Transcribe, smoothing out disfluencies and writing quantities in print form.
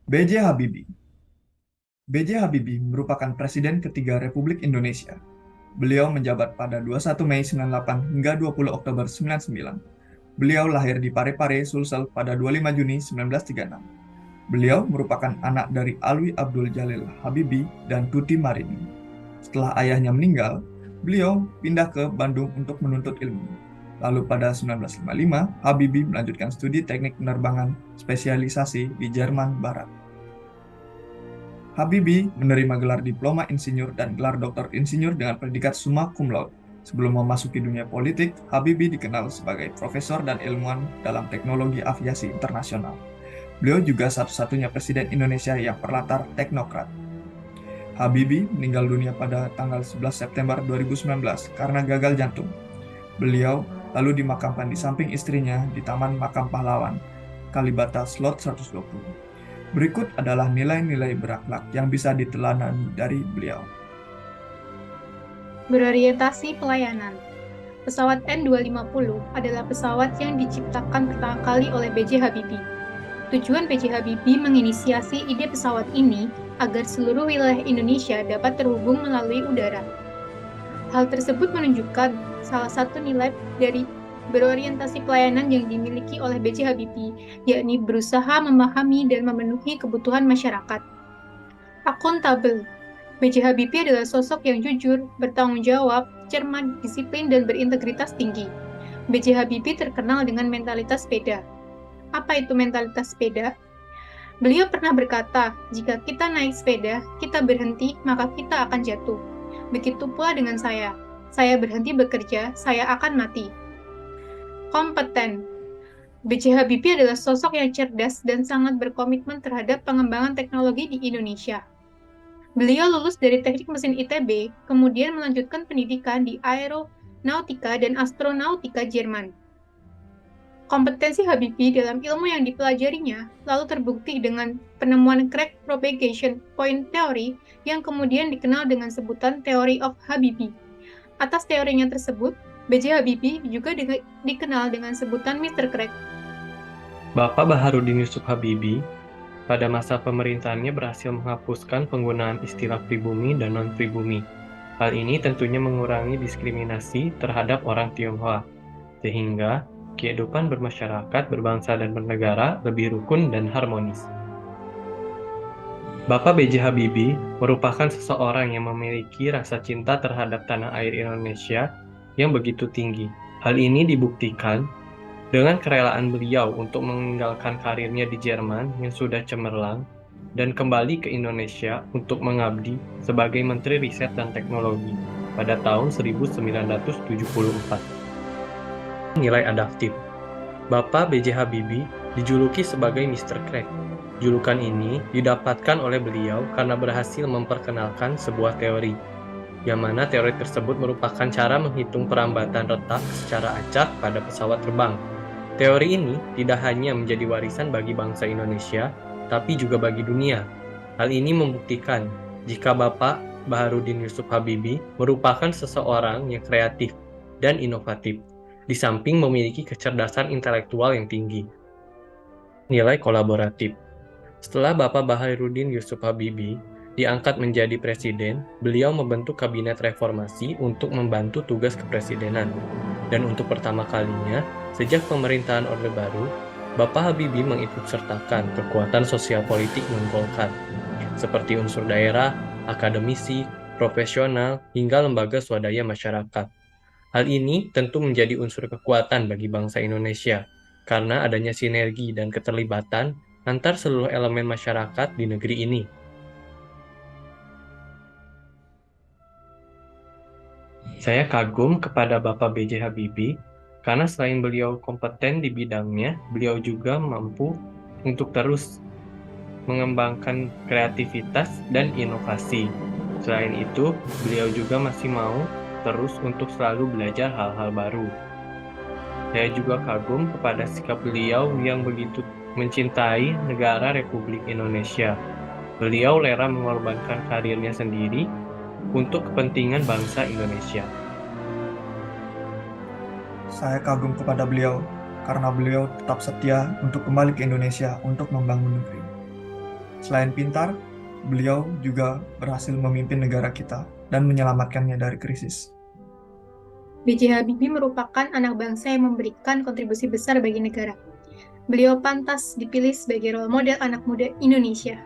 B.J. Habibie. B.J. Habibie merupakan Presiden ketiga Republik Indonesia. Beliau menjabat pada 21 Mei 98 hingga 20 Oktober 99. Beliau lahir di Parepare, Sulsel pada 25 Juni 1936. Beliau merupakan anak dari Alwi Abdul Jalil Habibie dan Tuti Marini. Setelah ayahnya meninggal, beliau pindah ke Bandung untuk menuntut ilmu. Lalu pada 1955, Habibie melanjutkan studi teknik penerbangan spesialisasi di Jerman Barat. Habibie menerima gelar diploma insinyur dan gelar doktor insinyur dengan predikat summa cum laude. Sebelum memasuki dunia politik, Habibie dikenal sebagai profesor dan ilmuwan dalam teknologi aviasi internasional. Beliau juga satu-satunya presiden Indonesia yang berlatar teknokrat. Habibie meninggal dunia pada tanggal 11 September 2019 karena gagal jantung. Beliau lalu dimakamkan di samping istrinya di Taman Makam Pahlawan, Kalibata Slot 120. Berikut adalah nilai-nilai berakhlak yang bisa diteladani dari beliau. Berorientasi pelayanan. Pesawat N250 adalah pesawat yang diciptakan pertama kali oleh B.J. Habibie. Tujuan B.J. Habibie menginisiasi ide pesawat ini agar seluruh wilayah Indonesia dapat terhubung melalui udara. Hal tersebut menunjukkan salah satu nilai dari berorientasi pelayanan yang dimiliki oleh B.J. Habibie, yakni berusaha memahami dan memenuhi kebutuhan masyarakat. Akuntabel. B.J. Habibie adalah sosok yang jujur, bertanggung jawab, cermat, disiplin, dan berintegritas tinggi. B.J. Habibie terkenal dengan mentalitas sepeda. Apa itu mentalitas sepeda? Beliau pernah berkata, jika kita naik sepeda, kita berhenti, maka kita akan jatuh. Begitu pula dengan saya. Saya berhenti bekerja, saya akan mati. Kompeten. B.J. Habibie adalah sosok yang cerdas dan sangat berkomitmen terhadap pengembangan teknologi di Indonesia. Beliau lulus dari Teknik Mesin ITB, kemudian melanjutkan pendidikan di Aeronautika dan Astronautika Jerman. Kompetensi Habibie dalam ilmu yang dipelajarinya lalu terbukti dengan penemuan crack propagation point theory yang kemudian dikenal dengan sebutan Theory of Habibie. Atas teorinya tersebut, B.J. Habibie juga dikenal dengan sebutan Mr. Crack. Bapak Baharudin Yusuf Habibie pada masa pemerintahannya berhasil menghapuskan penggunaan istilah pribumi dan non-pribumi. Hal ini tentunya mengurangi diskriminasi terhadap orang Tionghoa, sehingga kehidupan bermasyarakat, berbangsa, dan bernegara lebih rukun dan harmonis. Bapak B.J. Habibie merupakan seseorang yang memiliki rasa cinta terhadap tanah air Indonesia yang begitu tinggi. Hal ini dibuktikan dengan kerelaan beliau untuk meninggalkan karirnya di Jerman yang sudah cemerlang dan kembali ke Indonesia untuk mengabdi sebagai Menteri Riset dan Teknologi pada tahun 1974. Nilai adaptif. Bapak B.J. Habibie dijuluki sebagai Mr. Crack. Julukan ini didapatkan oleh beliau karena berhasil memperkenalkan sebuah teori, yang mana teori tersebut merupakan cara menghitung perambatan retak secara acak pada pesawat terbang. Teori ini tidak hanya menjadi warisan bagi bangsa Indonesia, tapi juga bagi dunia. Hal ini membuktikan jika Bapak Baharudin Yusuf Habibie merupakan seseorang yang kreatif dan inovatif, di samping memiliki kecerdasan intelektual yang tinggi. Nilai kolaboratif. Setelah Bapak Baharudin Yusuf Habibie diangkat menjadi presiden, beliau membentuk kabinet reformasi untuk membantu tugas kepresidenan. Dan untuk pertama kalinya, sejak pemerintahan Orde Baru, Bapak Habibie mengikutsertakan kekuatan sosial politik non-Golkar, seperti unsur daerah, akademisi, profesional, hingga lembaga swadaya masyarakat. Hal ini tentu menjadi unsur kekuatan bagi bangsa Indonesia, karena adanya sinergi dan keterlibatan antar seluruh elemen masyarakat di negeri ini. Saya kagum kepada Bapak B.J. Habibie karena selain beliau kompeten di bidangnya, beliau juga mampu untuk terus mengembangkan kreativitas dan inovasi. Selain itu, beliau juga masih mau terus untuk selalu belajar hal-hal baru. Saya juga kagum kepada sikap beliau yang begitu mencintai negara Republik Indonesia. Beliau rela mengorbankan karirnya sendiri untuk kepentingan bangsa Indonesia. Saya kagum kepada beliau karena beliau tetap setia untuk kembali ke Indonesia untuk membangun negeri. Selain pintar, beliau juga berhasil memimpin negara kita dan menyelamatkannya dari krisis. B.J. Habibie merupakan anak bangsa yang memberikan kontribusi besar bagi negara. Beliau pantas dipilih sebagai role model anak muda Indonesia.